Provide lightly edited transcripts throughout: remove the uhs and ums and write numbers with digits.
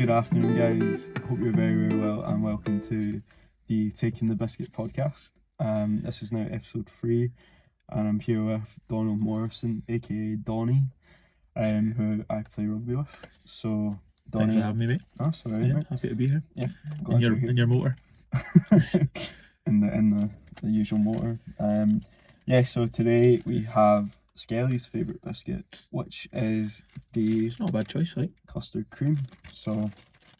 Good afternoon, guys. Hope you're very, very well, and welcome to the Taking the Biscuit podcast. This is now episode 3, and I'm here with Donald Morrison, aka Donny, who I play rugby with. So, Donny, thanks for having me, mate. That's all right, Yeah, mate. happy to be here. Yeah, glad you're here. In your motor. in the usual motor. So today we have Skelly's favourite biscuit, which is the It's not a bad choice, like. custard cream. So if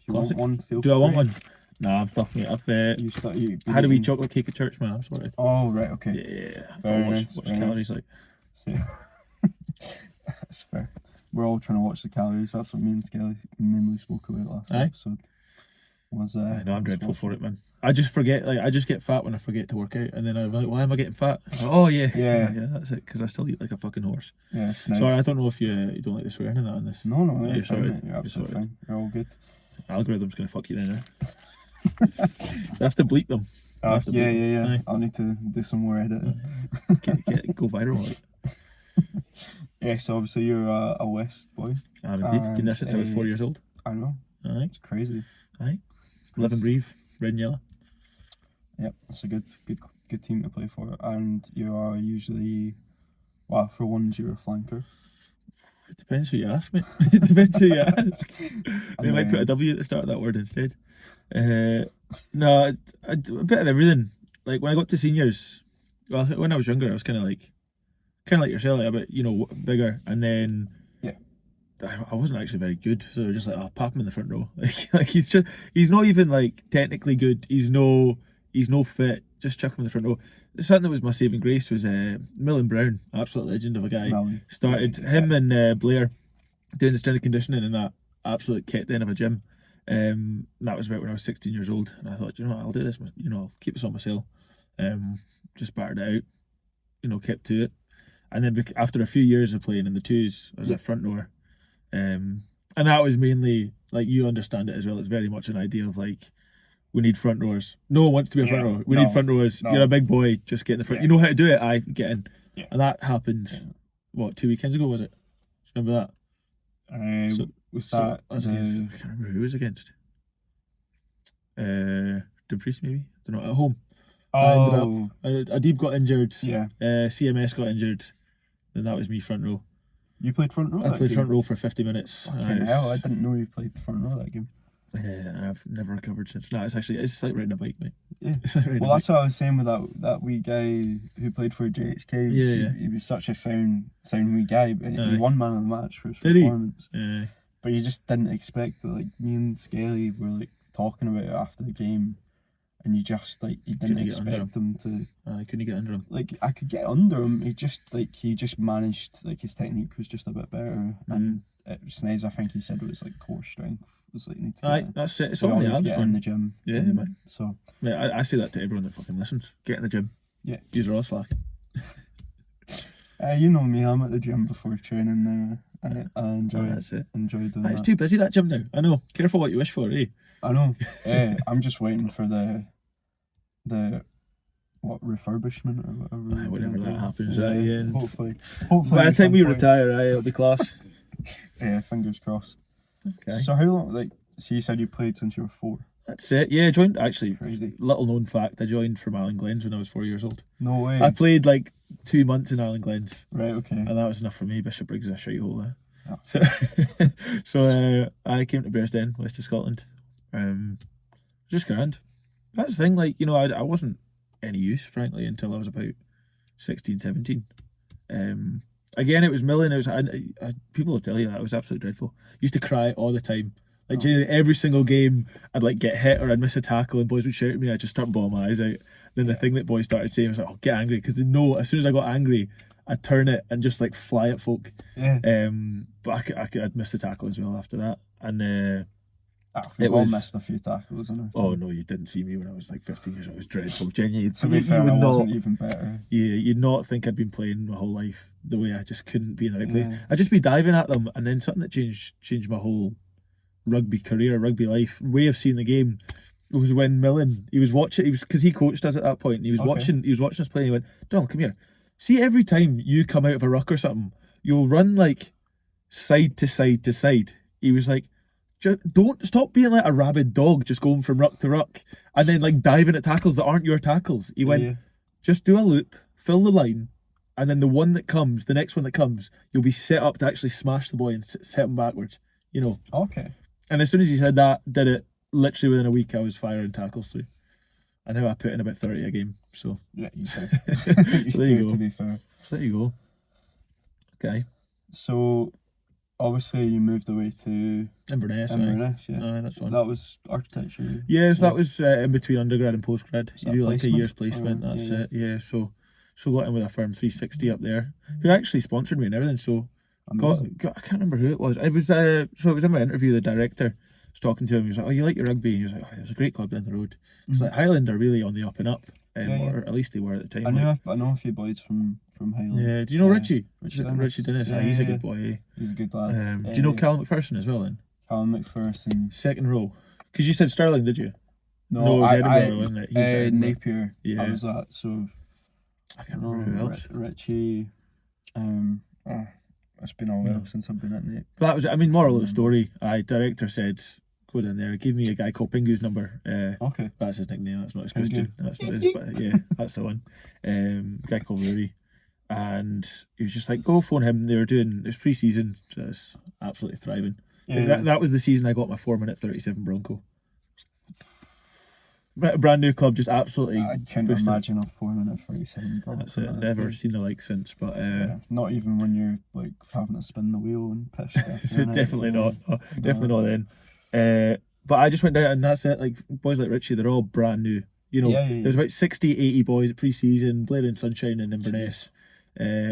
you Classic. want one, feel Do I want free. one? Nah, I'm stuffed, mate. I've You had a wee chocolate cake at church, man. I'm sorry. Oh, right, okay. Yeah. Very I'll nice, watch very calories nice. like. So, that's fair. We're all trying to watch the calories. That's what me and Skelly mainly spoke about last episode. I know, I'm dreadful for it, man. I just forget, I just get fat when I forget to work out, and then I'm like, why am I getting fat? I'm like, oh, yeah. Yeah, that's it, because I still eat like a fucking horse. Yeah, it's nice. Sorry, I don't know if you don't like the swearing in that on this. No, Yeah, you're sorry. fine, mate. You're absolutely fine. You're all good. Algorithm's going to fuck you then, I have to bleep them. Yeah. Aye. I'll need to do some more editing. Go viral. Like. Yeah, so obviously you're a West boy. Indeed. Been there since I was 4 years old. I know. Aye. It's crazy. Aye. Live and breathe. Red and yellow. Yep, it's a good team to play for. And you are usually, well, for ones you're a flanker. It depends who you ask, mate. It depends who you ask. They might put a W at the start of that word instead. No, a bit of everything. Like when I got to seniors, well, when I was younger, I was kind of like yourself, like a bit, bigger. And then I wasn't actually very good, so just like, oh, pop him in the front row. Like he's not even like technically good. He's no fit. Just chuck him in the front row. Something that was my saving grace was Millen Brown, absolute legend of a guy. Started him and Blair doing the strength and conditioning in that absolute kit then of a gym. That was about when I was 16 years old, and I thought, I'll do this. I'll keep this on myself. Just battered it out. Kept to it, and then after a few years of playing in the twos, I was a front rower. And that was mainly, like, you understand it as well, it's very much an idea of like, we need front rowers. No one wants to be a front rower. We need front rowers. No. You're a big boy, just get in the front. You know how to do it, get in. Yeah. And that happened, 2 weekends ago, was it? Do you remember that? I can't remember who it was against. Dumfries, maybe? I don't know, at home. Oh. Adib got injured. Yeah. CMS got injured. Then that was me front row. You played front row? I played front row for 50 minutes. Fucking hell, I didn't know you played front row that game. Yeah, I've never recovered since. No, it's like riding a bike, mate. Yeah. Like well, that's what I was saying with that wee guy who played for JHK. Yeah. He was such a sound wee guy, but he won man of the match for his Did performance. Yeah. But you just didn't expect that. Like, me and Skelly were like talking about it after the game, and you just you didn't expect him to. I couldn't get under him. Like, I could get under him. He just managed, like, his technique was just a bit better, and it was nice. I think he said it was like core strength. It was like, you need to that's it. It's all the abs, get man. in the gym. Yeah, man. So mate, I say that to everyone that fucking listens. Get in the gym. Yeah. Use all slacking. You know me, I'm at the gym before training now. I enjoy That's it. Enjoy doing It's that. too busy, that gym now. I know. Careful what you wish for, eh? I know. I'm just waiting for the refurbishment or whatever. Whenever that happens, Hopefully. By the time we retire, it'll be class. Yeah, fingers crossed. Okay. So how long? So you said you played since you were 4. That's it. Yeah, I joined actually. Crazy. Little known fact: I joined from Allen Glens when I was 4 years old. No way. I played like 2 months in Allen Glens. Right. Okay. And that was enough for me. Bishop Briggs is a shithole there. Oh. So I came to Bearsden, west of Scotland. Just grand. That's the thing, I wasn't any use, frankly, until I was about 16, 17. Again, it was milling. People will tell you that it was absolutely dreadful. Used to cry all the time. Genuinely, every single game, I'd get hit or I'd miss a tackle, and boys would shout at me. I'd just start bawling my eyes out. Then the thing that boys started saying was like, "Oh, get angry," because they know as soon as I got angry, I'd turn it and just fly at folk. Yeah. But I'd miss the tackle as well after that, and we've all missed a few tackles. Oh no, you didn't see me when I was 15 years old. It was dreadful. Genuinely, to be fair, I wasn't even better. Yeah, you'd not think I'd been playing my whole life the way I just couldn't be in the right place. I'd just be diving at them, and then something that changed my whole rugby career, rugby life, way of seeing the game. It was when Millen, he was watching, because he coached us at that point, and he was watching us play, and he went, "Donald, come here. See, every time you come out of a ruck or something, you'll run side to side to side." He was like, just don't stop being like a rabid dog, just going from ruck to ruck, and then like diving at tackles that aren't your tackles. He went, just do a loop, fill the line, and then the next one that comes, you'll be set up to actually smash the boy and set him backwards. You know. Okay. And as soon as he said that, did it literally within a week, I was firing tackles through. And now I put in about 30 a game. So yeah, you said. So there you go. To be fair. So there you go. Okay. So obviously you moved away to Inverness. Yeah. That's one. That was architecture. Yes, that was in between undergrad and postgrad. You do like a year's placement. Oh, that's it. Yeah. So got in with a firm 360 up there, who actually sponsored me and everything. So got I can't remember who it was. It was so it was in my interview. The director was talking to him. He was like, "Oh, you like your rugby?" He was like, "Oh, it's a great club down the road." It's like Highland are really on the up and up, or at least they were at the time. I know a few boys from Highland. Yeah, do you know Richie? Richie Dennis. He's a good boy. He's a good lad. Do you know Callum McPherson as well then? Callum McPherson. Second row. Because you said Stirling, did you? No, it was Edinburgh, wasn't it? He was Edinburgh. Napier. Yeah. I was at, so I can't remember who else. Richie. It's been a while since I've been at Napier. But that was, moral of the story. Director said, go down there. Give me a guy called Pingu's number. Okay. That's his nickname. That's not his Christian. That's not his. But yeah, that's the one. Guy called Rory, and he was just like, go phone him. They were doing. It was pre-season, so it's absolutely thriving. Yeah. That was the season I got my 4-minute 37 Bronco. Brand new club, just absolutely. I can't imagine a 4-minute 37 Bronco. That's it. Never seen the like since, but not even when you're like having to spin the wheel and push. Definitely not. Definitely not then. But I just went down, and that's it. Like boys like Richie, they're all brand new. You know, there's about 60, 80 boys at pre-season, playing in Sunshine and Inverness,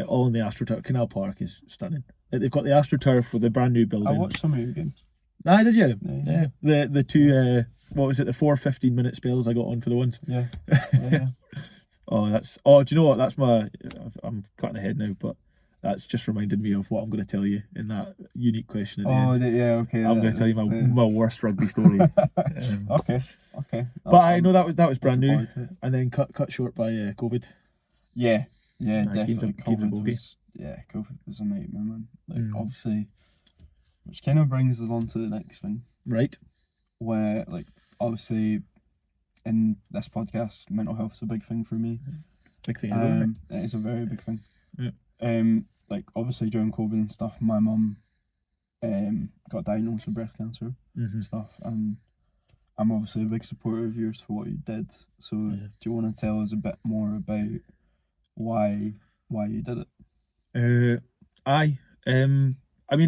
all in the AstroTurf. Canal Park is stunning. Like, they've got the AstroTurf with the brand new building. I watched some of your games. Ah, did you? Yeah. The two, what was it, the 4 15-minute spells I got on for the ones? Yeah. Do you know what? That's I'm cutting ahead now, but that's just reminded me of what I'm going to tell you in that unique question at the end. Okay. I'm going to tell you my worst rugby story. Okay. But I know that was brand new, and then cut short by COVID. Yeah, definitely. COVID was a nightmare, man. Like, obviously, which kind of brings us on to the next thing. Right. Where, like, obviously, in this podcast, mental health is a big thing for me. Big thing. It is a very big thing. Yeah. Like, obviously, during COVID and stuff, my mum got diagnosed with breast cancer and stuff, and I'm obviously a big supporter of yours for what you did. So, do you want to tell us a bit more about why you did it?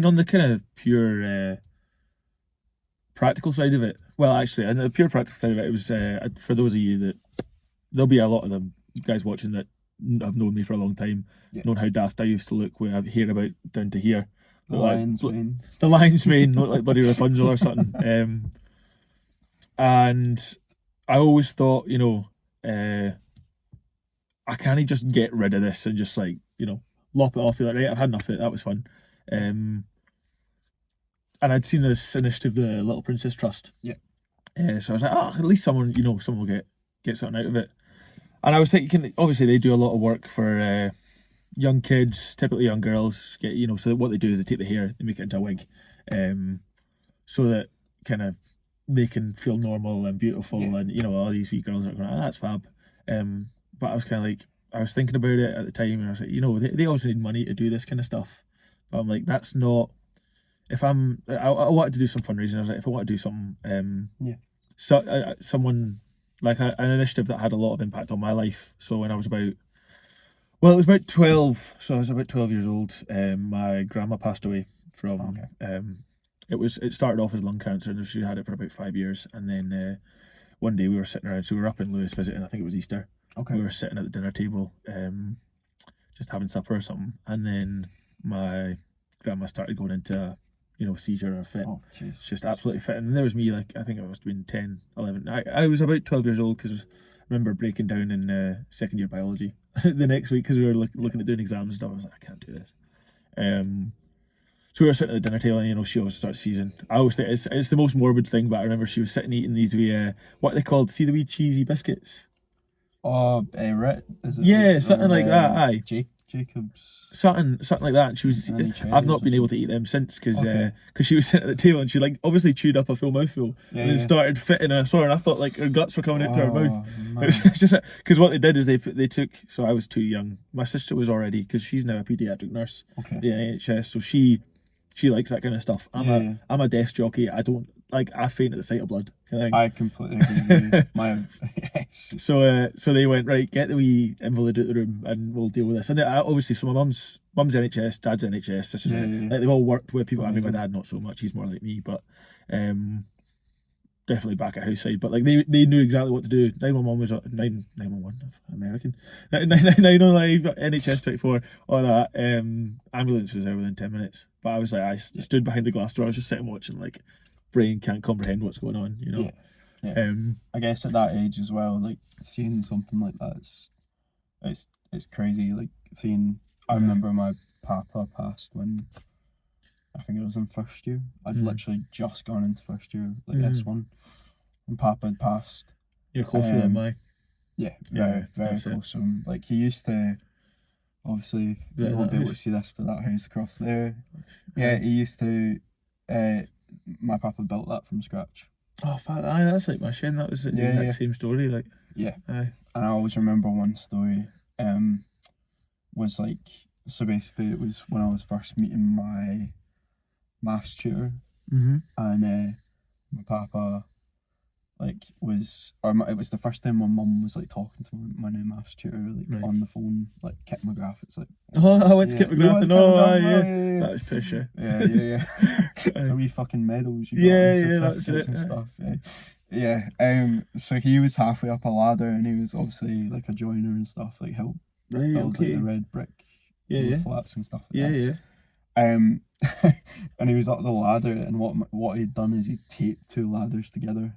On the kind of pure practical side of it. Well, actually, on the pure practical side of it, it was for those of you that there'll be a lot of them guys watching that have known me for a long time, known how daft I used to look with hair about down to here. The lion's mane. The lion's mane looked like bloody Rapunzel or something. And I always thought, I can't just get rid of this and just like, lop it off. Be like, right, I've had enough of it. That was fun. And I'd seen this initiative, the Little Princess Trust. Yeah. So I was like, at least someone will get something out of it. And I was thinking, obviously they do a lot of work for young kids, typically young girls. So that what they do is they take the hair, they make it into a wig, so that kind of they can feel normal and beautiful, and all these wee girls are going, that's fab. But I was kind of like, I was thinking about it at the time, and I was like, they also need money to do this kind of stuff. But I'm like, that's not. If I wanted to do some fundraising, I was like, if I want to do something, someone like an initiative that had a lot of impact on my life. So when I was it was about 12. So I was about 12 years old. My grandma passed away from. It started off as lung cancer, and she had it for about 5 years. And then one day we were sitting around. So we were up in Lewis visiting. I think it was Easter. Okay. We were sitting at the dinner table, just having supper or something, and then my grandma started going into seizure or fit. Just absolutely fit. And there was me, like, I think I must have been 10, 11. I was about 12 years old, because I remember breaking down in second year biology the next week, because we were looking at doing exams and stuff. I was like, I can't do this. So we were sitting at the dinner table, and she always starts seizing. I always think it's the most morbid thing, but I remember she was sitting eating these wee what are they called? See the wee cheesy biscuits? Rit, is it? Yeah, something like that. Aye. Jacobs. Something like that. And she was. Any I've not cherries been or able to eat them since because Okay. she was sitting at the table and she like obviously chewed up a full mouthful Yeah, and then yeah. started fitting. And I saw her and I thought like her guts were coming out to her mouth. Man. It's just because what they did is they took. So I was too young. My sister was already because she's now a paediatric nurse Okay. at the NHS. So she likes that kind of stuff. Yeah. I'm a desk jockey. I don't like. I faint at the sight of blood. Kind of thing. I completely agree with you. My So they went, right, get the wee invalid out the room and we'll deal with this. And obviously, so my mum's NHS, dad's NHS, sisters, Yeah. like they've all worked with people. I mean, my Amazing. dad not so much. He's more like me, but definitely back at house side. But like they knew exactly what to do. 911 was 911 American 909 NHS 24 all that. Ambulance was there within 10 minutes. But I was like, I stood behind the glass door. I was just sitting watching, like brain can't comprehend what's going on. You know. Yeah. I guess at that age as well, like seeing something like that, it's crazy. Like seeing, I remember my papa passed when I think it was in first year. I'd literally just gone into first year, like S1, and papa had passed. You're closer than mine. Yeah, very close to him. Like he used to, obviously you won't be able to see this, but that house across there. Yeah, he used to. My papa built that from scratch. Oh, aye, that's like my shin. That was the exact same story. Like, yeah, aye. And I always remember one story. Was like, so basically it was when I was first meeting my maths tutor, and my papa, like it was the first time my mum was like talking to my new maths tutor like on the phone, like Kit McGrath. It's like, I went to Kit McGrath and that was pish. Yeah. The wee fucking medals you got. Yeah, that's it. And stuff. Yeah. So he was halfway up a ladder, and he was obviously like a joiner and stuff, like help build like the red brick flats and stuff like that. And he was up the ladder, and what he'd done is he taped two ladders together.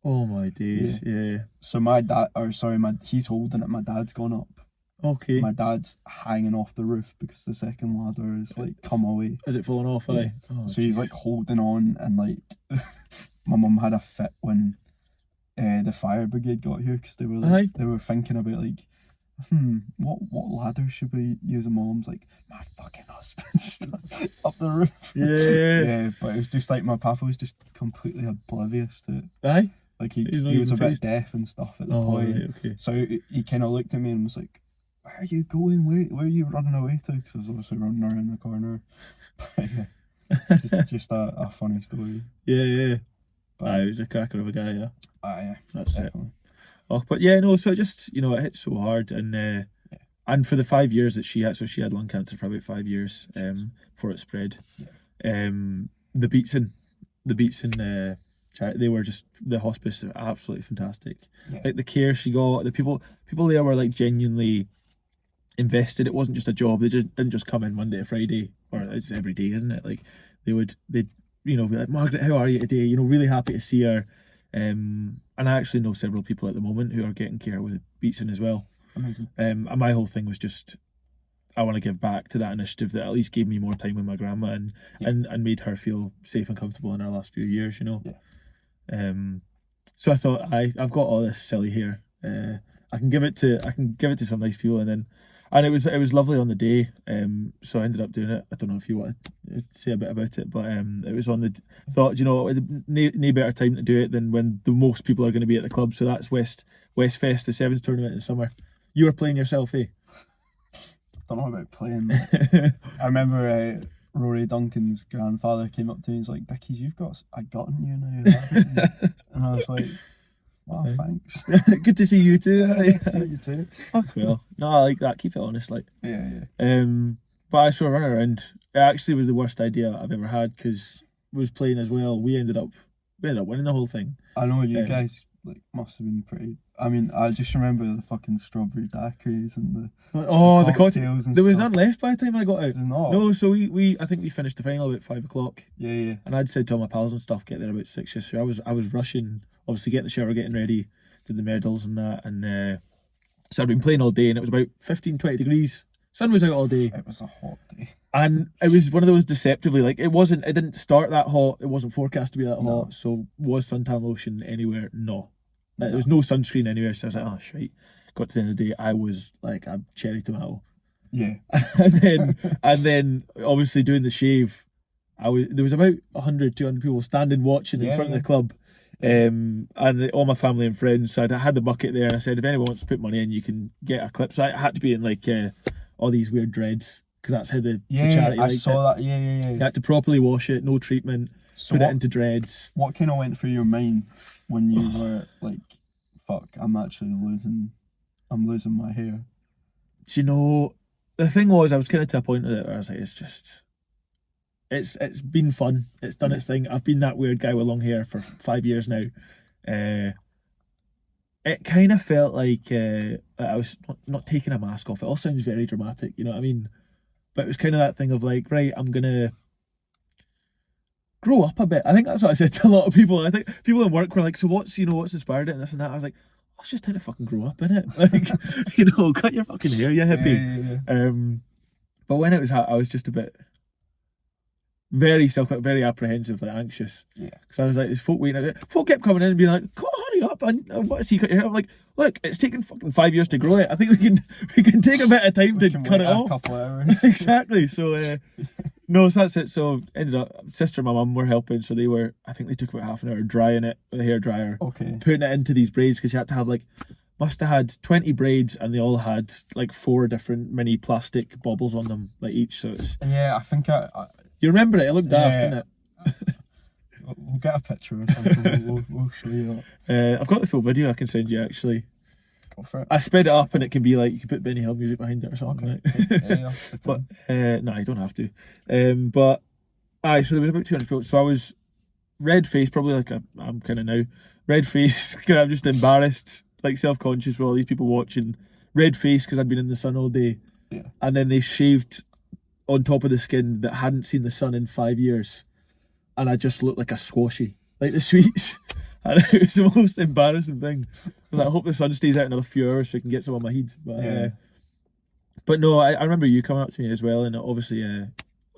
Oh my days, yeah. So he's holding it, my dad's gone up. Okay. My dad's hanging off the roof because the second ladder is like come away. Is it falling off? Yeah. Oh, so he's like holding on, and like my mum had a fit when the fire brigade got here because they were like they were thinking about like, what ladder should we use? And Mum's like, my fucking husband's up the roof. Yeah, but it was just like my papa was just completely oblivious to it. Aye. Like he was a bit deaf and stuff at the point. Right, okay. So he kind of looked at me and was like, where are you going? Where are you running away to? Because I was obviously running around the corner. But yeah, just a funny story. Yeah. But he was a cracker of a guy, yeah. Yeah, that's definitely. Oh, but yeah, no. So just it hit so hard, and for the 5 years that she had lung cancer for about 5 years, before it spread. Yeah. The Beatson charity, they were just the hospice. They're absolutely fantastic. Yeah. Like the care she got, the people there were like genuinely invested. It wasn't just a job. They didn't just come in Monday to Friday, or it's every day, isn't it? Like they'd be like, Margaret, how are you today? Really happy to see her. And I actually know several people at the moment who are getting care with Beatson as well. Amazing. And my whole thing was just, I want to give back to that initiative that at least gave me more time with my grandma and made her feel safe and comfortable in her last few years, Yeah. So I thought I've got all this silly hair. I can give it to some nice people, and it was lovely on the day. So I ended up doing it. I don't know if you want to say a bit about it, but it was on the thought. No better time to do it than when the most people are going to be at the club. So that's Westfest, the Sevens tournament in summer. You were playing yourself, eh? Don't know about playing. I remember Rory Duncan's grandfather came up to me and was like, Bickies, you've got a gut in you now. And I was like, wow, thanks. Good to see you too. See you too. Fuck well. No, I like that. Keep it honest, like. Yeah. But I sort of ran around. It actually was the worst idea I've ever had because I was playing as well. We ended up winning the whole thing. I know you guys must have been pretty. I mean, I just remember the fucking strawberry daiquiris and the cocktails. There was none left by the time I got out. There's not. No, so I think we finished the final about 5 o'clock. Yeah. And I'd said to all my pals and stuff, get there about 6. So I was rushing, obviously getting the shower, getting ready, did the medals and that, and so I'd been playing all day, and it was about 15-20 degrees. Sun was out all day. It was a hot day. And it was one of those deceptively, like it didn't start that hot, it wasn't forecast to be that hot, so was suntan lotion anywhere? No. There was no sunscreen anywhere, so I was like, oh shit. Got to the end of the day, I was like a cherry tomato. Yeah. and then obviously doing the shave, there was about 100, 200 people standing watching in front of the club. And all my family and friends. So I had the bucket there, and I said, if anyone wants to put money in, you can get a clip. So I had to be in like all these weird dreads, because that's how the charity I saw that. Yeah. You had to properly wash it, no treatment, put it into dreads. What kind of went through your mind when you were like, fuck, I'm losing my hair? Do you know, the thing was, I was kind of to a point with it where I was like, it's been fun. It's done its thing. I've been that weird guy with long hair for 5 years now. It kind of felt like I was not taking a mask off. It all sounds very dramatic, you know what I mean? But it was kind of that thing of like, right, I'm going to grow up a bit. I think that's what I said to a lot of people. I think people in work were like, so what's inspired it and this and that? I was like, oh, it's just time to fucking grow up, innit? Like, cut your fucking hair, you hippie. Yeah. But when it was I was just a bit very apprehensive, like anxious. Yeah. Because I was like, there's folk waiting. Folk kept coming in and being like, "Come on, hurry up! I want to see you cut your hair." I'm like, look, it's taken fucking 5 years to grow it. I think we can take a bit of time to cut it off. A couple hours. Exactly. So no, so that's it. So ended up, sister and my mum were helping. So I think they took about half an hour drying it with a hairdryer. Okay. Putting it into these braids, because you had to have must have had 20 braids, and they all had like 4 different mini plastic baubles on them, like each. So it's I think you remember it? It looked daft, didn't it? We'll get a picture or something. We'll show you that. I've got the full video I can send you, actually. Go for it. I sped it up, and it can be like, you can put Benny Hill music behind it or something. Okay. Right? But no, you don't have to. But so there was about 200 people. So I was red faced, probably like I'm kind of now red faced because I'm just embarrassed, like self-conscious with all these people watching. Red faced because I'd been in the sun all day. Yeah. And then they shaved on top of the skin that hadn't seen the sun in 5 years, and I just looked like a squashy, like the sweets. And it was the most embarrassing thing. I was like, I hope the sun stays out another few hours so I can get some on my head. But but no, I remember you coming up to me as well, and obviously I'll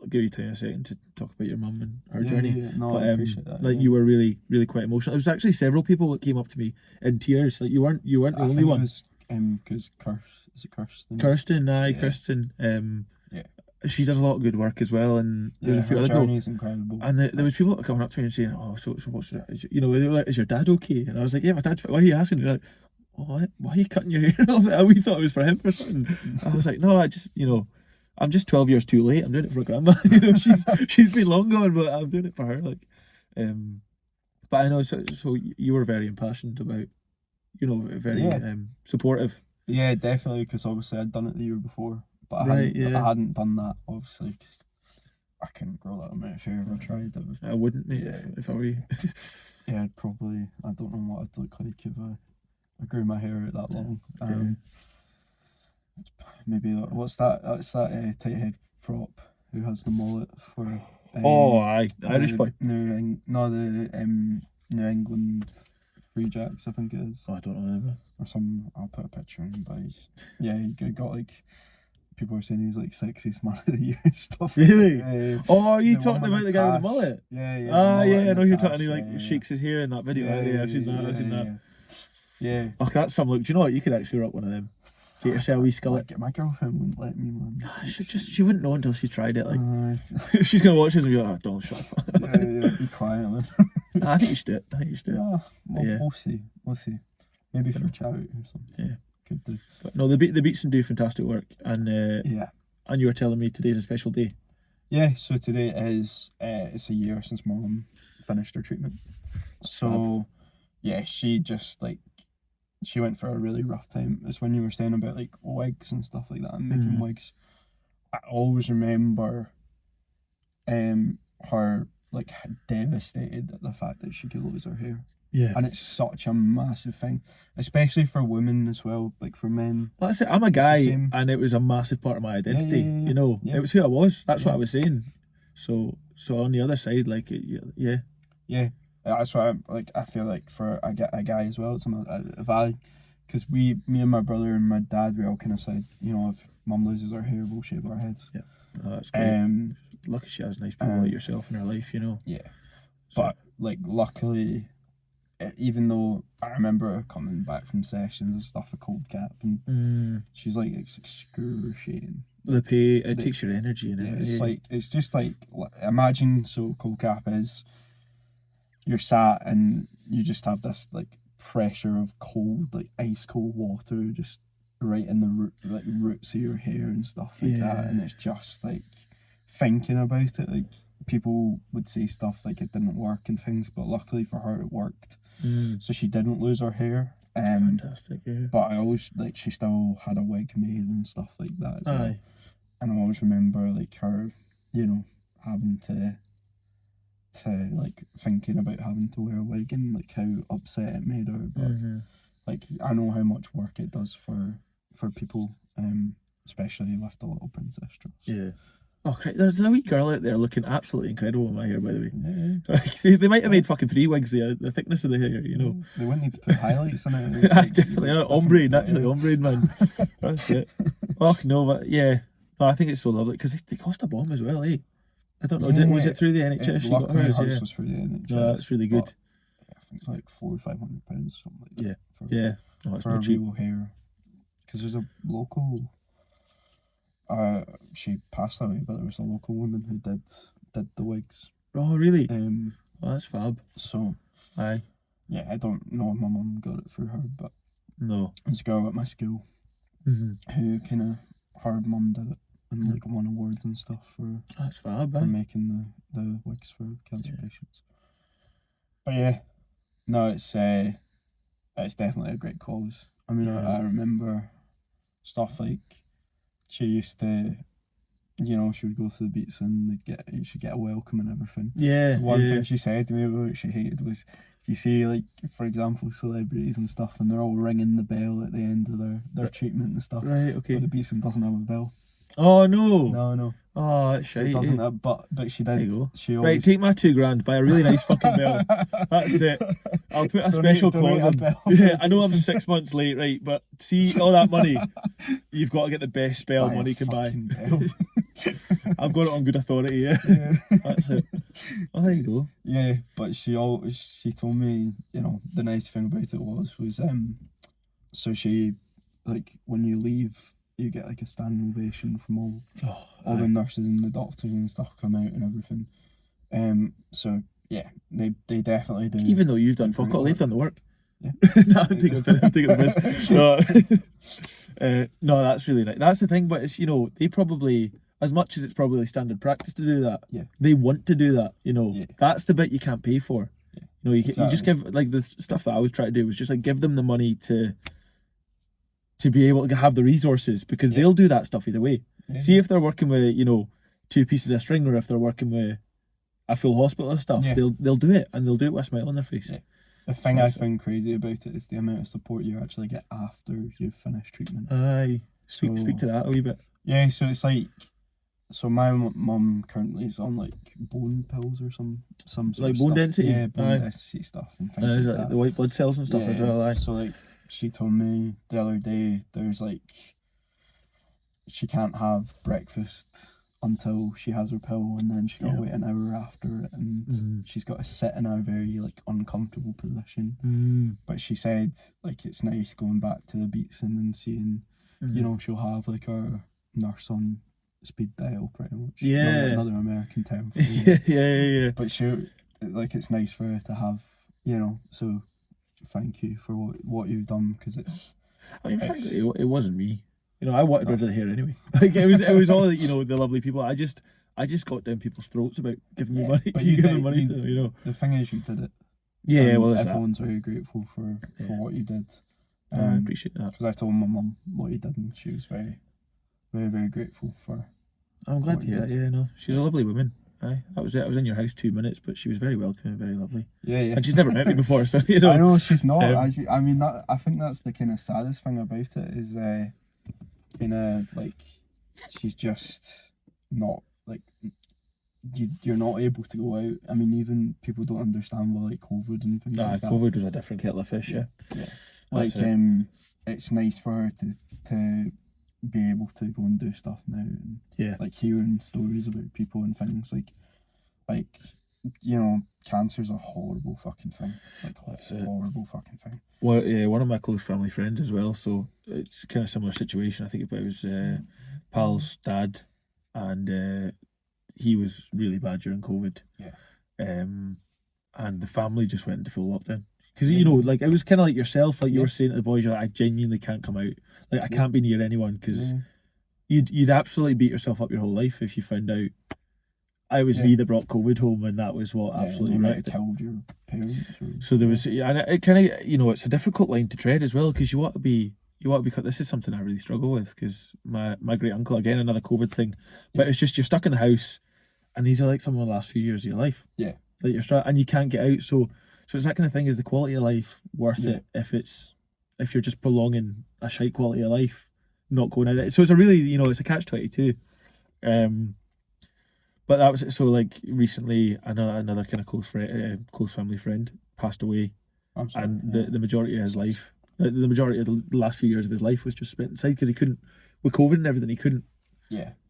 give you time in a second to talk about your mum and her journey. Yeah. No, I appreciate that. Like you were really, really quite emotional. There was actually several people that came up to me in tears. Like you weren't the only one. It was because Kirsten. Kirsten. Yeah. She does a lot of good work as well, and there's a few other journey is incredible. And there was people coming up to me and saying, "Oh, so what's that? They were like, is your dad okay?" And I was like, "Yeah, my dad's. Why are you asking?" They're like, "Oh, why are you cutting your hair off?" We thought it was for him or something. I was like, "No, I just, I'm just 12 years too late. I'm doing it for a grandma. She's been long gone, but I'm doing it for her." Like, but I know. So you were very impassioned about, very supportive. Yeah, definitely, because obviously I'd done it the year before. But I hadn't done that, obviously, because I couldn't grow that amount of hair if I tried. I wouldn't, mate, if I were you. Yeah, I'd probably, I don't know what I'd look like if I grew my hair out that long. Maybe, what's that? That's that tight head prop who has the mullet for... Irish boy. The New England Free Jacks, I think it is. Oh, I don't know. Or some, I'll put a picture in, but he got like... People are saying he's like sexiest man of the year and stuff. Really? Are you talking about the guy with the mullet? Yeah. I know you're talking. He like shakes his hair in that video. Yeah, I've seen that. Yeah. Oh, that's some look. Do you know what? You could actually rock one of them. Get yourself a wee skillet. My girlfriend wouldn't let me, man. She wouldn't know until she tried it. Like she's gonna watch this and be like, "Oh, don't shut up." yeah, be quiet, man. I think you should do it. Yeah, we'll see. Maybe for a charity or something. Yeah. Could do. But no, the Beatson do fantastic work, and and you were telling me today's a special day. Yeah, so today is it's a year since Mum finished her treatment. So she just she went for a really rough time. It's when you were saying about like wigs and stuff like that and making wigs. I always remember her like devastated at the fact that she could lose her hair. Yeah. And it's such a massive thing, especially for women as well, like for men. Well, that's it. I'm a guy, and it was a massitive part of my identity. It was who I was. That's what I was saying. So on the other side, like, yeah. That's why I feel like for a guy as well, because me and my brother and my dad, we all kind of said, if Mum loses her hair, we'll shave our heads. Yeah, that's great. Lucky she has nice people like yourself in her life, Yeah. So, but luckily, even though I remember her coming back from sessions and stuff, a cold cap, and she's like, it's excruciating. The pay, it takes your energy and everything. It's like, it's just like, imagine, so cold cap is, you're sat and you just have this like pressure of cold, like ice cold water just right in the roots of your hair and stuff like that, and it's just like thinking about it, like people would say stuff like it didn't work and things, but luckily for her it worked. So she didn't lose her hair. Fantastic, yeah. But I always, like, she still had a wig made and stuff like that as well. And I always remember like her, you know, having to like thinking about having to wear a wig and like how upset it made her. But like, I know how much work it does for people, especially with the little princess dress. Yeah. Oh, there's a wee girl out there looking absolutely incredible in my hair, by the way. Yeah. Like, they might have made fucking 3 wigs, the thickness of the hair, you know. They wouldn't need to put highlights in it. It's like, definitely, ombre, naturally ombre, man. That's it. Oh, no, but yeah. No, I think it's so lovely, because they cost a bomb as well, eh? I don't know, was it through the NHS you got hers? Hers was through the NHS. No, that's really good. I think it's like £400 or £500, something like that. Yeah. No, it's for not cheap. real hair. Because there's a local, she passed away, but there was a local woman who did the wigs. Oh, really? Oh, that's fab. So, aye. Yeah, I don't know if my mum got it through her, but no, there's a girl at my school who kind of, her mum did it and like won awards and stuff for that's fab, for making the wigs for cancer patients. But yeah, no, it's definitely a great cause. I mean, I remember stuff like she used to, you know, she would go to the Beatson, she'd get a welcome and everything. Yeah. One thing she said to me about what she hated was, you see, like, for example, celebrities and stuff, and they're all ringing the bell at the end of their treatment and stuff. Right, okay. But the Beatson doesn't have a bell. Oh, no. No. Oh, that's shite. It doesn't have, but she did. There you go. She always... Right, take my £2,000, buy a really nice fucking bell. That's it. I'll put a special clause on. Yeah, I know I'm 6 months late, right, but see, all that money, you've got to get the best bell money can buy. I've got it on good authority, yeah. That's it. Oh, there you go. Yeah, but she told me, you know, the nice thing about it was so she, like, when you leave, you get like a standing ovation from all the nurses and the doctors and stuff come out and everything. So yeah, they definitely do. Even though you've done fuck all, they've done the work. Yeah. No, I'm taking the piss. No, that's really nice. That's the thing, but it's, you know, they probably, as much as it's probably standard practice to do that, they want to do that, you know. That's the bit you can't pay for. You know, you just give, like, the stuff that I was trying to do was just like give them the money to be able to have the resources, because they'll do that stuff either way. See if they're working with, you know, 2 pieces of string, or if they're working with a full hospital of stuff, they'll do it, and they'll do it with a smile on their face. The thing I find crazy about it is the amount of support you actually get after you've finished treatment. Aye. Speak to that a wee bit. Yeah, so it's like, so my mum currently is on like bone pills or some sort like of bone stuff. density? Yeah, bone density stuff and things like that. The white blood cells and stuff as well, aye. So like, she told me the other day, there's like, she can't have breakfast until she has her pill, and then she got to wait an hour after it, and she's got to sit in a very like uncomfortable position. But she said like it's nice going back to the Beatson and seeing, you know, she'll have like her nurse on speed dial pretty much. Another American term for it. yeah. But it's nice for her to have, you know, so thank you for what you've done, because it's. I mean, frankly, it wasn't me. You know, I wanted rid of the hair anyway. Like it was all, you know, the lovely people. I just got down people's throats about giving me money. But you giving money to them, you know. The thing is, you did it. Yeah, well, everyone's very grateful for what you did. I appreciate that. Because I told my mum what you did, and she was very, very, very grateful for. I'm glad to hear that. Yeah, no, she's a lovely woman. Aye, that was it. I was in your house 2 minutes, but she was very welcoming, very lovely. Yeah. And she's never met me before, so you know. I know she's not. I mean, I think that's the kind of saddest thing about it is, like, she's just not like. You're not able to go out. I mean, even people don't understand what like COVID and things like that. COVID was a different kettle of fish. Yeah. Like it's nice for her to be able to go and do stuff now, and like hearing stories about people and things like you know, cancer's a horrible fucking thing. Like, That's it. horrible fucking thing. Well, yeah, one of my close family friends as well. So it's kind of similar situation. I think it was pal's dad, and he was really bad during COVID. Yeah. And the family just went into full lockdown because you know, like it was kind of like yourself, like you were saying to the boys, you're like, I genuinely can't come out. Like I can't be near anyone because you'd absolutely beat yourself up your whole life if you found out. I was me that brought COVID home, and that was what absolutely wrecked it. Killed your parents. So there was, and it kind of, you know, it's a difficult line to tread as well because you want to be. This is something I really struggle with because my great uncle, again, another COVID thing, but it's just you're stuck in the house, and these are like some of the last few years of your life. Yeah. Like you're and you can't get out. So it's that kind of thing. Is the quality of life worth it if you're just prolonging a shite quality of life, not going out? So it's a really, you know, it's a catch-22. But that was so like recently another kind of close family friend passed away, and the majority of his life, the majority of the last few years of his life was just spent inside because he couldn't, with COVID and everything, he couldn't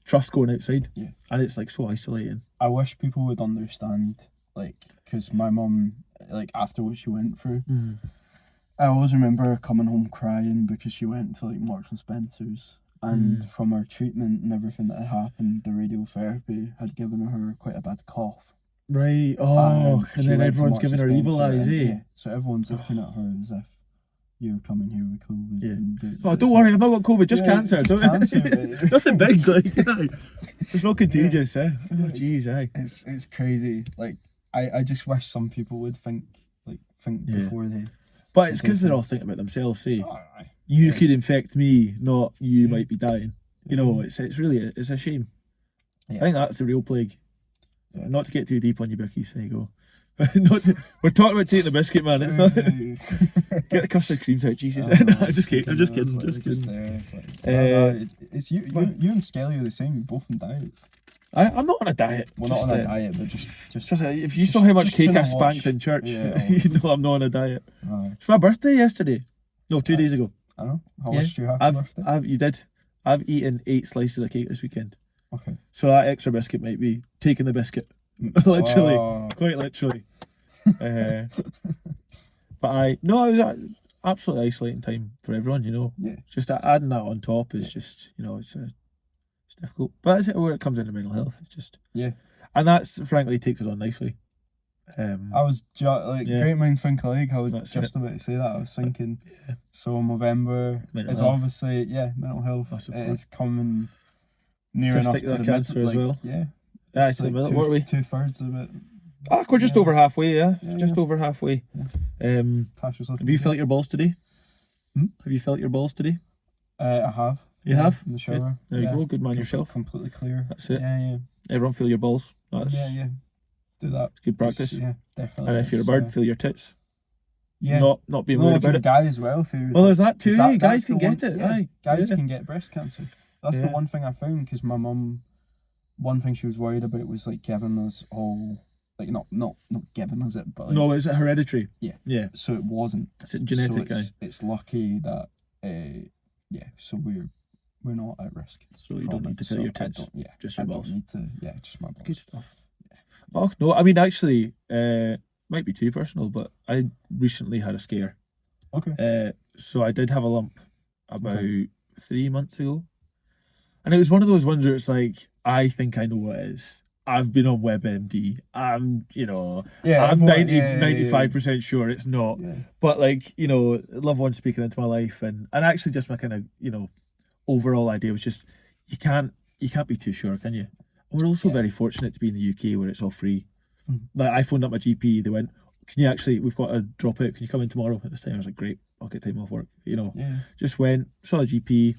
trust going outside. Yeah, and it's like so isolating. I wish people would understand, like, because my mum, like after what she went through, I always remember her coming home crying because she went to like Marks and Spencer's. And from her treatment and everything that had happened, the radiotherapy had given her quite a bad cough. Right. Oh, and then everyone's giving her evil eyes, eh? Yeah. So everyone's looking at her as if you're coming here with COVID. Yeah. Don't worry, I've not got COVID, just cancer. Just cancer. Nothing big, like. It's not contagious, eh? Oh, jeez, eh? It's crazy. Like, I just wish some people would think before they. But it's because they're all thinking about themselves, eh? You could infect me, not you might be dying. You know, it's really it's a shame. I think that's the real plague. Not to get too deep on you, Bickies. There you go. We're talking about taking the biscuit, man. It's not. Get the custard creams out, Jesus. No, I'm just kidding. I'm just kidding. It's you and Skelly are the same. You're both on diets. I'm not on a diet. Well, not on a diet, but just if you saw how much cake I spanked in church, you know I'm not on a diet. It's my birthday yesterday. No, 2 days ago. I know. How much do you have? You did. I've eaten 8 slices of cake this weekend. Okay. So that extra biscuit might be taking the biscuit. Literally. Quite literally. But it was absolutely isolating time for everyone, you know. Yeah. Just adding that on top is just, you know, it's difficult. But that's where it comes into mental health. It's just. Yeah. And that's, frankly, takes us on nicely. I was great minds think alike. I was just about to say that. I was thinking, so November is obviously mental health. It is coming near just enough to the cancer as well. Yeah, it's like what are we? 2/3 of it. We're just over halfway. Just over halfway. Have you felt your balls today? Have you felt your balls today? I have. You have in the shower. There you go. Good man yourself. Completely clear. That's it. Yeah. Everyone feel your balls. That's do that. It's good practice. Yeah, definitely. And if you're a bird, feel your tits. Yeah. Not being worried about it. Guy as well. Well, there's that too. Guys can get it. Aye. Guys can get breast cancer. That's the one thing I found because my mum, one thing she was worried about was like giving us all, like not giving us it, but like, no, is it hereditary? Yeah. So it wasn't. It's a genetic. So it's lucky that so we're not at risk. So you don't need to feel your tits. Just your balls. I don't need to. Just my balls. Good stuff. Oh no, I mean actually, might be too personal, but I recently had a scare. Okay. So I did have a lump about 3 months ago, and it was one of those ones where it's like, I think I know what it is. I've been on WebMD. I'm 95% sure it's not. Yeah. But like, you know, loved one speaking into my life, and actually just my kind of, you know, overall idea was just you can't be too sure, can you? And we're also very fortunate to be in the UK where it's all free. Like I phoned up my GP, they went, we've got a dropout, can you come in tomorrow at this time? I was like, great, I'll get time off work, you know. Just went, saw a GP.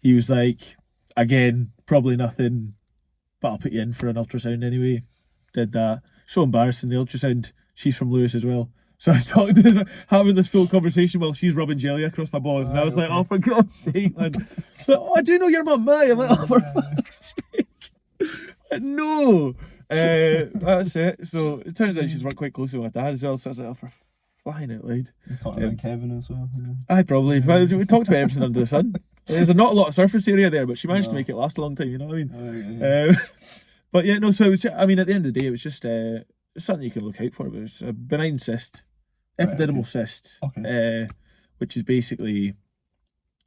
He was like, again, probably nothing, but I'll put you in for an ultrasound anyway. Did that. So embarrassing, the ultrasound, she's from Lewis as well. So I was talking to her, having this full conversation while she's rubbing jelly across my balls, and I was like, oh, for God's sake, man. Like, I do know your mum, mate. I'm like, oh, for fuck's sake. No. That's it. So it turns out she's worked quite closely with my dad as well, so I was like, oh, for flying out loud. You talking about Kevin as well? I probably. We talked about everything under the sun. There's not a lot of surface area there, but she managed to make it last a long time, you know what I mean? But yeah, no. So it was. I mean, at the end of the day, it was just something you can look out for. It was a benign cyst, Right, epididymal okay. cyst, Okay. which is basically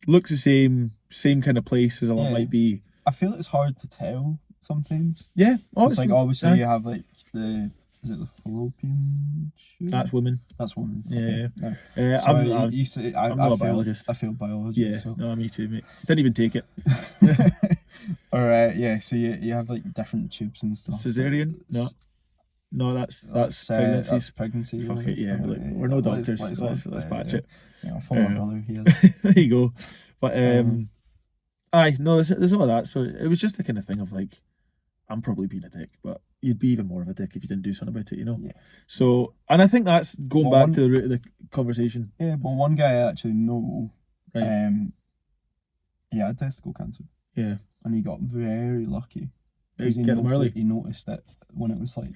looks the same kind of place as a lump Yeah. might be. I feel it's hard to tell sometimes. Yeah, It's like obviously aye. you have like is it the fallopian tube? That's women. That's women. Yeah, Okay. yeah. So I'm you say I'm not a biologist. I feel biology. Yeah, So. no, me too, mate. Didn't even take it. All right. Yeah. So you have like different tubes and stuff. Cesarean? No, that's pregnancies. That's pregnancy. Fuck it, yeah. Look, we're no doctors. Let's patch it. Yeah, I'll follow my brother here. There you go. But aye, no, there's all of that. So it was just the kind of thing of like, I'm probably being a dick, but you'd be even more of a dick if you didn't do something about it, you know? Yeah. So, and I think that's going Well, back to the root of the conversation. Yeah, but one guy I actually know, Right. he had testicle cancer. Yeah. And he got very lucky. Did he get them noticed- early? He noticed it when it was like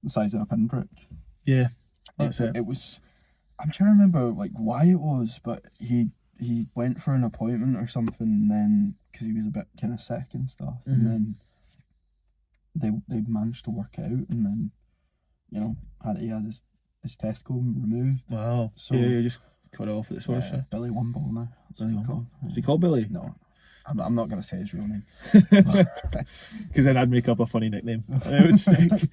the size of a pinprick. Yeah. That's it. It was. I'm trying to remember like why it was, but he went for an appointment or something, and then because he was a bit kind of sick and stuff, Mhm. and then they managed to work it out, and then he had his testicle removed. Wow. So- yeah, just cut it off at the source. Yeah, Billy One Ball now. That's what Billy he's One called. Is he called Billy? No, I'm not gonna say his real name. Because then I'd make up a funny nickname. It would stick.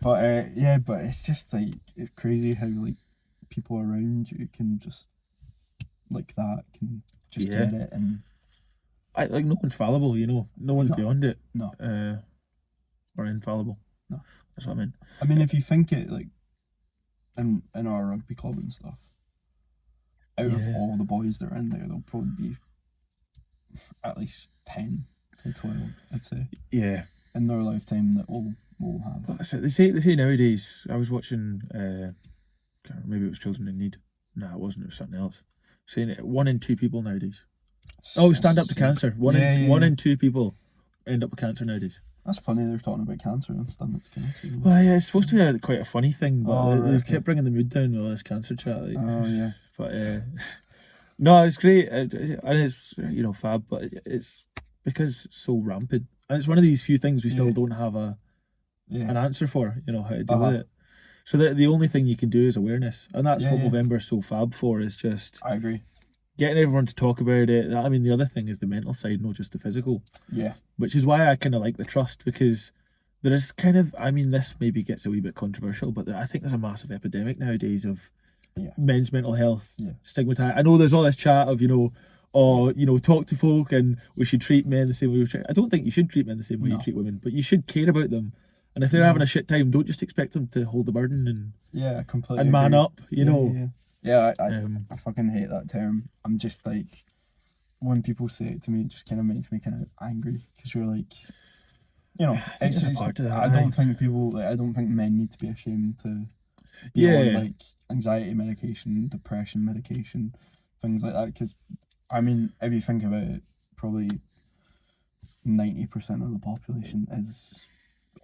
But but it's just like it's crazy how like people around you can just like that can just Yeah. get it and Like no one's fallible, you know. No one's No. beyond it. no. Or infallible. No. That's what I mean. I mean, if you think it like in our rugby club and stuff, out of Yeah. all the boys that are in there, there'll probably be at least 10 to 12, I'd say, Yeah. in their lifetime that will have. But that's it. They say nowadays. I was watching. Can't remember, maybe it was Children in Need. No, it wasn't. It was something else. Saying it, 1 in 2 people nowadays. Oh, stand up to cancer. One in 2 people end up with cancer nowadays. That's funny. They're talking about cancer and stand up to cancer. Well, yeah, it's supposed to be quite a funny thing, but Oh, they right, okay. kept bringing the mood down with all this cancer chat. Like, Oh yeah. But no, it's great, and it's fab. But it's because it's so rampant, and it's one of these few things we still Yeah. don't have an Yeah. answer for. How to deal Uh-huh. with it. So the only thing you can do is awareness, and that's Yeah, what yeah. November's so fab for. Is just I agree. getting everyone to talk about it. I mean, the other thing is the mental side, not just the physical, Yeah. which is why I kind of like the trust, because there is kind of, I mean, this maybe gets a wee bit controversial, but I think there's a massive epidemic nowadays of Yeah. men's mental health Yeah. stigmatized. I know there's all this chat of talk to folk and we should treat men the same way we treat. I don't think you should treat men the same way you No. treat women, but you should care about them. And if they're Yeah. having a shit time, don't just expect them to hold the burden Yeah, I completely and man agree. up. You know. Yeah, I Um, fucking hate that term. I'm just like, when people say it to me, it just kind of makes me kind of angry because you're like, think there's a part to that, I don't think I don't think men need to be ashamed to be Yeah. on like anxiety medication, depression medication, things like that. Because I mean, if you think about it, probably 90% of the population is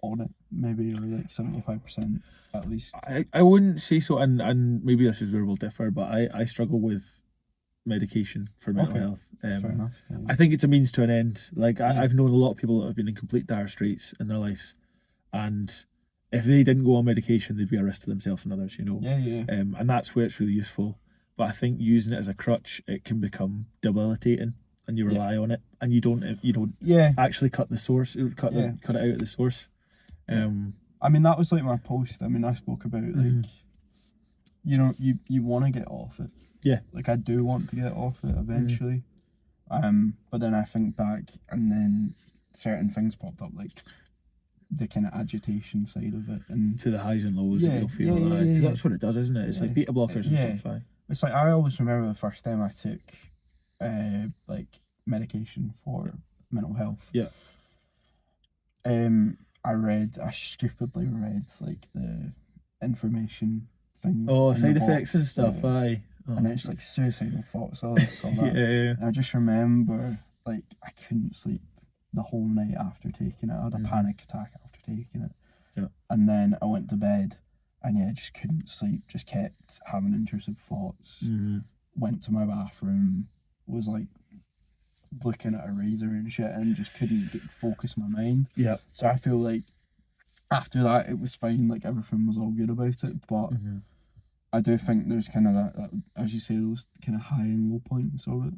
on it, maybe, or like 75% at least. I wouldn't say so, and maybe this is where we'll differ, but I struggle with medication for mental Okay. health. Fair enough. Yeah. I think it's a means to an end. Like Yeah. I've known a lot of people that have been in complete dire straits in their lives, and if they didn't go on medication, they'd be a risk to themselves and others. Yeah. And that's where it's really useful. But I think using it as a crutch, it can become debilitating, and you rely on it, and you don't Yeah. actually cut the source, cut Yeah. it out at the source. I mean, that was like my post. I mean, I spoke about like, you want to get off it. Yeah. Like I do want to get off it eventually. But then I think back, and then certain things popped up, like the kind of agitation side of it, and To the highs and lows Yeah, that you'll feel, yeah, yeah, because yeah. that's what it does, isn't it? It's like Yeah. beta blockers and Yeah. stuff. Aye. it's like I always remember the first time I took like medication for mental health. Yeah. I stupidly read like the information thing. Oh, in the side effects and box, stuff. yeah. Aye. Oh. And it's like suicidal thoughts, all this, all that. Yeah. And I just remember, like, I couldn't sleep the whole night after taking it. I had a Mhm. panic attack after taking it. Yeah. And then I went to bed, and I just couldn't sleep. Just kept having intrusive thoughts. Mhm. Went to my bathroom. Was like looking at a razor and shit and just couldn't focus my mind. Yeah. So I feel like after that it was fine, like everything was all good about it, but I do think there's kind of that, as you say, those kind of high and low points of it.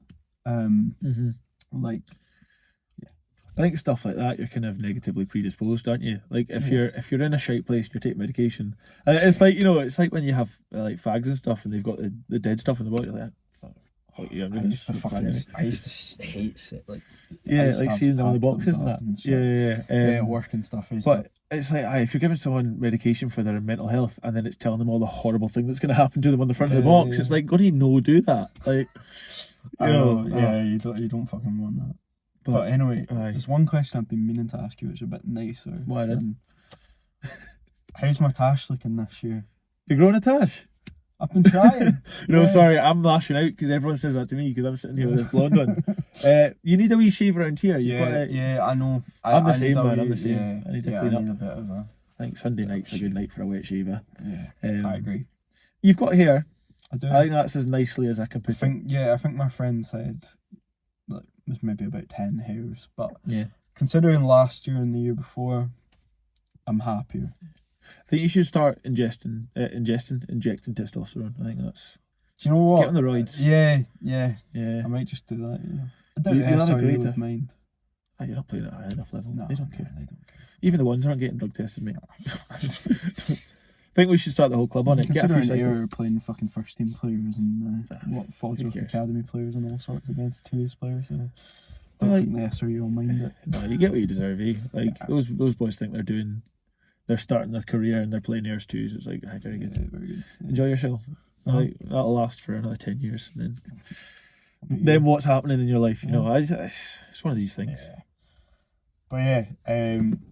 Like, I think stuff like that, you're kind of negatively predisposed, aren't you? Like if you're in a shite place and you're taking medication, and it's like, you know, it's like when you have like fags and stuff and they've got the dead stuff in the body, like, fuck you, I used to hate it. Like, like seeing them in the boxes and that. Yeah, at work and stuff. But it's like, if you're giving someone medication for their mental health and then it's telling them all the horrible thing that's going to happen to them on the front of the box, it's like, gonna do that. Like, you don't fucking want that. But anyway, there's one question I've been meaning to ask you, which is a bit nicer. Why then? How's my tash looking this year? You're growing a tash? I've been trying. No, sorry, I'm lashing out because everyone says that to me because I'm sitting here with this blonde one. You need a wee shave around here. I know. I'm the same, man. I'm the same. Yeah, I need to clean up. A bit of a... I think Sunday night's a good night for a wet shaver. Yeah, I agree. You've got hair. I do. I think that's as nicely as I can put it. Yeah, I think my friend said like it was maybe about 10 hairs, but yeah, considering last year and the year before, I'm happier. I think you should start injecting testosterone. I think that's... Do you know what? Get on the roids. Yeah. I might just do that, you know. I doubt SRU would mind. Oh, you're not playing at a high enough level. No, they don't care. They don't care. Even the ones aren't getting drug tested, mate. I think we should start the whole club on it. Considering you're playing fucking first team players and Fosrock Academy players and all sorts against 2s players, so I don't think the SRU will mind it. No, you get what you deserve, eh? Like those boys think they're starting their career and they're playing Airs 2s. It's like, very good. Yeah, very good. Yeah. Enjoy yourself. Like, that'll last for another 10 years. And then what's happening in your life? You know, it's one of these things. Yeah. But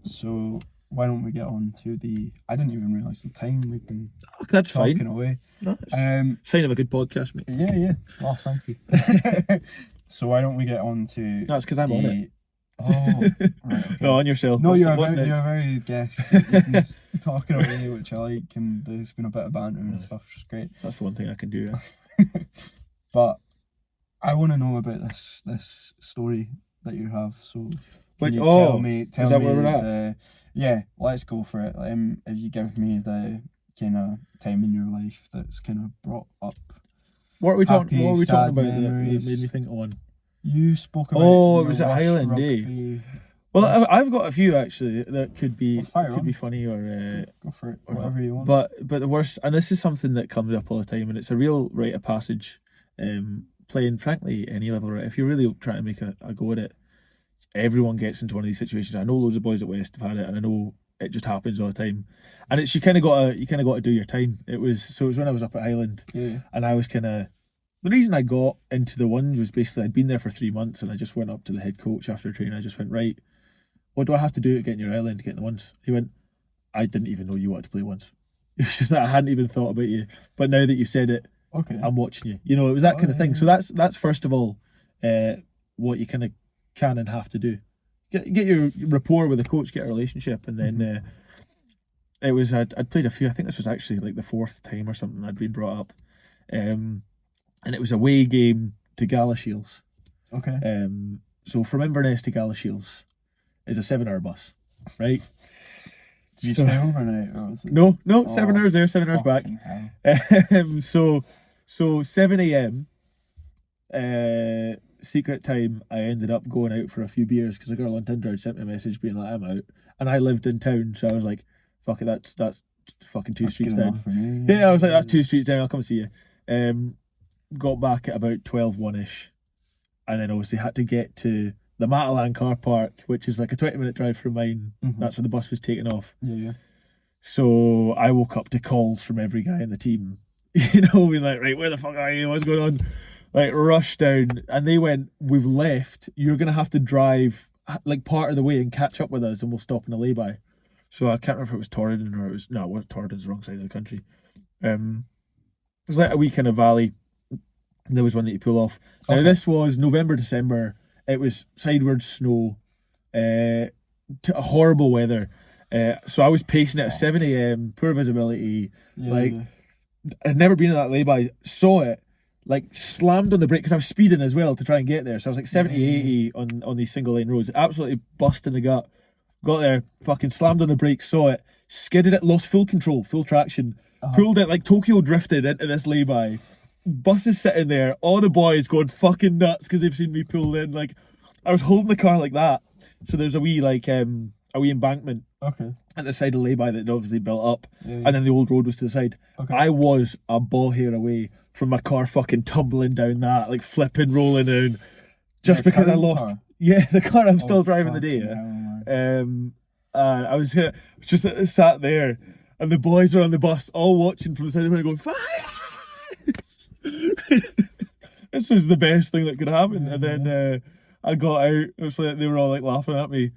so why don't we get on to the... I didn't even realise the time we've been that's talking fine. Away. No, sign of a good podcast, mate. Yeah. Oh, thank you. So why don't we get on to... That's because I'm on it. Oh, right, okay. No, on yourself. No, you're a very guest. He's talking away, which I like, and there's been a bit of banter and stuff, which is great. That's the one thing I can do. But I want to know about this story that you have. So can you tell me? Is that where we're at? Yeah, let's go for it. If you give me the kind of time in your life that's kind of brought up. What are we talking about that memories. made me think of one? You spoke about. Oh, it was at Highland, eh? Well, I've got a few actually that could be funny or go for it, whatever you want. But the worst, and this is something that comes up all the time, and it's a real rite of passage. Playing, frankly, any level, right? If you're really trying to make a go at it, everyone gets into one of these situations. I know loads of boys at West have had it, and I know it just happens all the time. And it's you kind of got to do your time. It was when I was up at Highland, and I was kind of. The reason I got into the ones was basically I'd been there for 3 months and I just went up to the head coach after training. I just went, right, what do I have to do to get in your island to get in the ones? He went, I didn't even know you wanted to play ones. It was just that I hadn't even thought about you. But now that you said it, I'm watching you. You know, it was that kind of thing. So that's first of all what you kind of can and have to do. Get your rapport with the coach, get a relationship, and then it was I'd played a few. I think this was actually like the 4th time or something I'd been brought up. And it was a away game to Galashiels. Okay. So from Inverness to Galashiels is a 7-hour bus, right? Did you stay overnight? Or was it... No, 7 hours there, 7 hours back. So 7 a.m. Secret time. I ended up going out for a few beers because a girl on Tinder had sent me a message being like, I'm out, and I lived in town, so I was like, fuck it, that's fucking 2 streets down. For me, yeah, I was like, that's 2 streets down. I'll come and see you. Got back at about 12:01ish, and then obviously had to get to the Matalan car park, which is like a 20-minute drive from mine. That's where the bus was taking off. Yeah. So I woke up to calls from every guy in the team, you know, being like, right, where the fuck are you? What's going on? Like, rush down, and they went, we've left. You're gonna have to drive like part of the way and catch up with us, and we'll stop in a lay-by. So I can't remember if it was Torridon or it wasn't Torridon's the wrong side of the country. It was like a wee kind of valley. There was one that you pull off. Now this was November, December. It was sideways snow, horrible weather. So I was pacing it at 7 a.m, poor visibility. I'd never been in that lay-by. Saw it, like slammed on the brake because I was speeding as well to try and get there. So I was like 70, 80 on these single lane roads, absolutely busting the gut. Got there, fucking slammed on the brake, saw it, skidded it, lost full control, full traction, pulled it like Tokyo drifted into this lay-by. Bus is sitting there, all the boys going fucking nuts because they've seen me pull in. Like, I was holding the car like that. So there's a wee embankment at the side of the lay-by that had obviously built up, and then the old road was to the side. I was a ball hair away from my car fucking tumbling down that, like flipping, rolling down, just because I lost. Car? Yeah, the car I'm still driving today. I was just sat there, and the boys were on the bus, all watching from the side of me, going fire. This was the best thing that could happen. And then I got out. It was like they were all like laughing at me,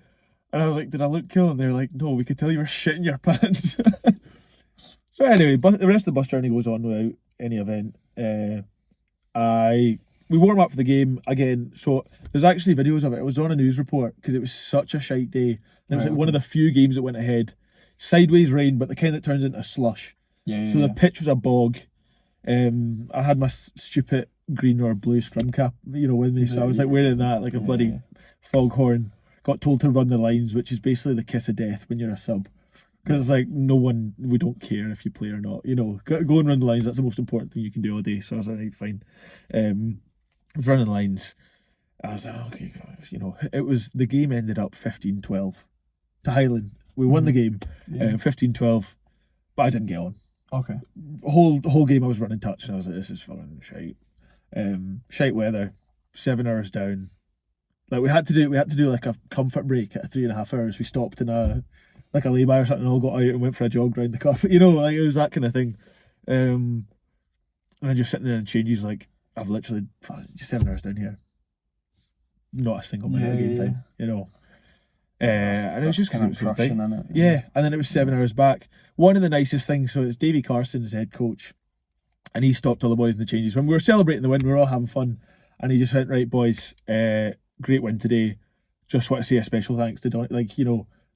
and I was like, "Did I look cool?" And they were like, "No, we could tell you were shitting your pants." So anyway, but the rest of the bus journey goes on without any event. We warm up for the game again. So there's actually videos of it. It was on a news report because it was such a shite day. And it was like one of the few games that went ahead. Sideways rain, but the kind that turns into slush. So the pitch was a bog. I had my stupid green or blue scrum cap, with me. So I was like wearing that like a bloody foghorn. Got told to run the lines, which is basically the kiss of death when you're a sub. Because it's like we don't care if you play or not. Go and run the lines. That's the most important thing you can do all day. So I was like, right, fine. I was running lines. I was like, okay, the game ended up 15-12 to Highland. We won the game, 15-12, but I didn't get on. Okay. Whole game I was running touch, and I was like, this is fucking shite. Shite weather, 7 hours down. Like we had to do like a comfort break at 3.5 hours. We stopped in a lay-by or something, and all got out and went for a jog round the cup. It was that kind of thing. And then just sitting there and changes, like I've literally 7 hours down here. Not a single minute of game time, and it was just because it was so tight. And then it was 7 hours back. One of the nicest things, so it's Davy Carson's head coach, and he stopped all the boys in the changes. When we were celebrating the win, we were all having fun, and he just went, right, boys, great win today. Just want to say a special thanks to Donny.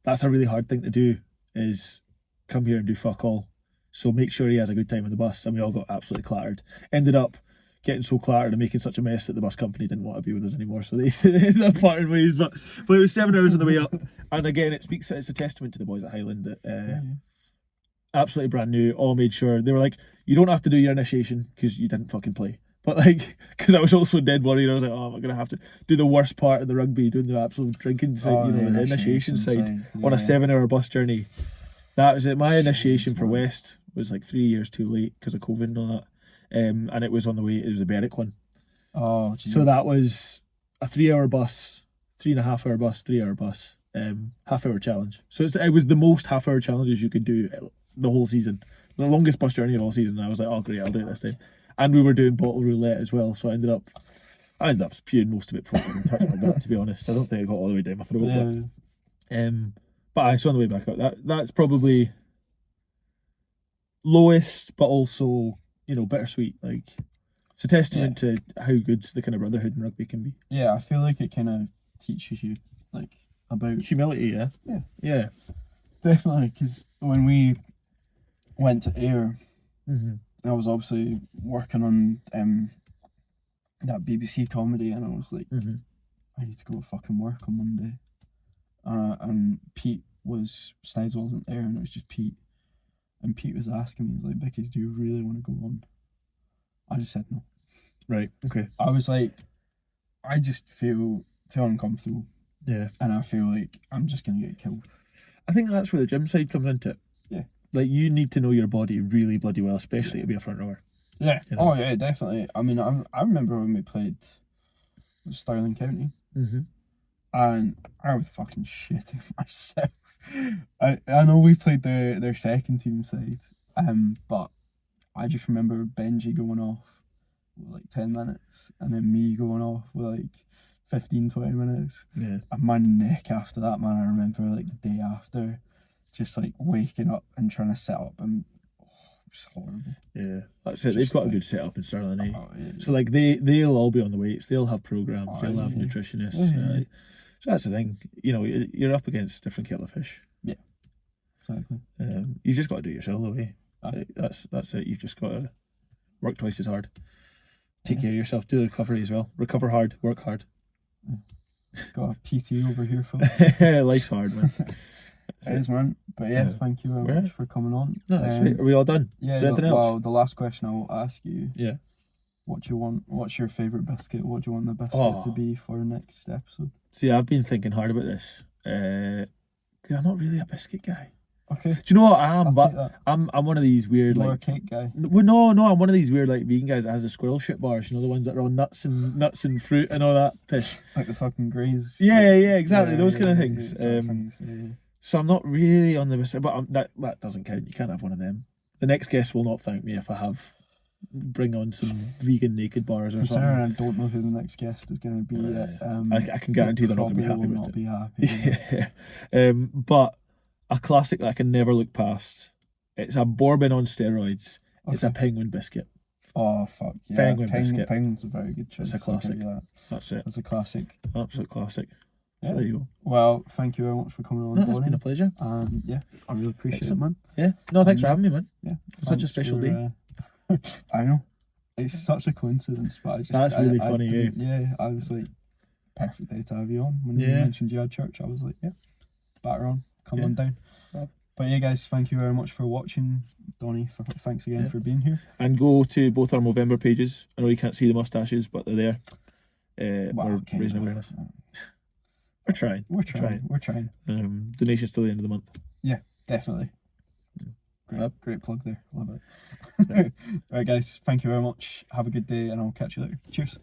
That's a really hard thing to do, is come here and do fuck all. So make sure he has a good time on the bus. And we all got absolutely clattered. Ended up getting so clattered and making such a mess that the bus company didn't want to be with us anymore. So they ended up parting ways. But it was 7 hours on the way up. And again, it's a testament to the boys at Highland that absolutely brand new, all made sure. They were like, you don't have to do your initiation because you didn't fucking play. But because I was also dead worried, I was like, oh, am I going to have to do the worst part of the rugby, doing the absolute drinking side, the initiation side on a 7 hour bus journey. That was it. My initiation for West was like 3 years too late because of COVID and all that. And it was on the way, it was a Berwick one. Oh, geez. So that was a 3 hour bus, 3.5 hour bus, 3 hour bus, half hour challenge. So it was the most half hour challenges you could do the whole season. The longest bus journey of all season. I was like, oh great, I'll do it this time. And we were doing bottle roulette as well, so I ended up spewing most of it before I even touched my gut, to be honest. I don't think it got all the way down my throat. But I saw on the way back up. That's probably lowest, but also, bittersweet. Like, it's a testament to how good the kind of brotherhood in rugby can be. Yeah, I feel like it kind of teaches you, about humility, Yeah. Definitely, because when we went to Ayr, I was obviously working on that BBC comedy, and I was like, I need to go to fucking work on Monday. And Snides wasn't there, and it was just Pete. And Pete was asking me, he's like, Vicky, do you really want to go on? I just said no. Right, okay. I was like, I just feel too uncomfortable. Yeah. And I feel like I'm just going to get killed. I think that's where the gym side comes into it. Yeah. Like, you need to know your body really bloody well, especially to be a front rower. Yeah. Oh, yeah, definitely. I mean, I remember when we played Stirling County, and I was fucking shitting myself. I know we played their second team side, but I just remember Benji going off with 10 minutes, and then me going off with 15-20 minutes. Yeah. And my neck after that, man, I remember the day after, just waking up and trying to set up, and it was horrible. Yeah, that's it. They've got a good setup in Stirling, eh? Oh, yeah. So they'll all be on the weights. They'll have programs. They'll have nutritionists. Yeah. So that's the thing. You're up against different kettle of fish. Yeah, exactly. You've just got to do it yourself, though, eh? That's it. You've just got to work twice as hard. Take care of yourself. Do the recovery as well. Recover hard. Work hard. Got a PT over here, folks. Life's hard, man. It is, man. But yeah, thank you very much for coming on. No, that's right. Are we all done? Yeah. Is there anything else? Well, the last question I will ask you. Yeah. What do you want? What's your favourite biscuit? What do you want the biscuit to be for next episode? See, I've been thinking hard about this. 'Cause I'm not really a biscuit guy. Okay. Do you know what I am? I'll But take that. I'm one of these weird You're like a cake guy. Well, no, I'm one of these weird like vegan guys that has the squirrel shit bars. You know, the ones that are all nuts and fruit and all that pish. Like the fucking greys. Yeah, exactly. Those kind of things. Yeah. So I'm not really on the biscuit, but that doesn't count. You can't have one of them. The next guest will not thank me if I bring on some vegan naked bars or Considering something. I don't know who the next guest is going to be. I can guarantee they're not going to be happy will with not it. be happy. But a classic that I can never look past. It's a bourbon on steroids. Okay. It's a penguin biscuit. Oh fuck yeah! Penguin biscuit. Penguin's a very good choice. It's a classic. That. That's it. It's a classic. Absolute classic. Yeah. So there you go. Well, thank you very much for coming on, No, it's Donny. been a pleasure. Yeah, I really appreciate Excellent. it, man. Yeah. No, thanks for having me, man. Yeah, It's such a special day. I know. It's such a coincidence, but That's really funny, Yeah, I was like, perfect day to have you on. When you mentioned you had church, I was like, yeah, batter on, come on down. But yeah, guys, thank you very much for watching. Donny, thanks again for being here. And go to both our Movember pages. I know you can't see the mustaches, but they're there. We're raising awareness. We're trying. We're trying. Donations till the end of the month. Yeah, definitely. Yeah. Great plug there. Love it. Right, guys, thank you very much. Have a good day, and I'll catch you later. Cheers.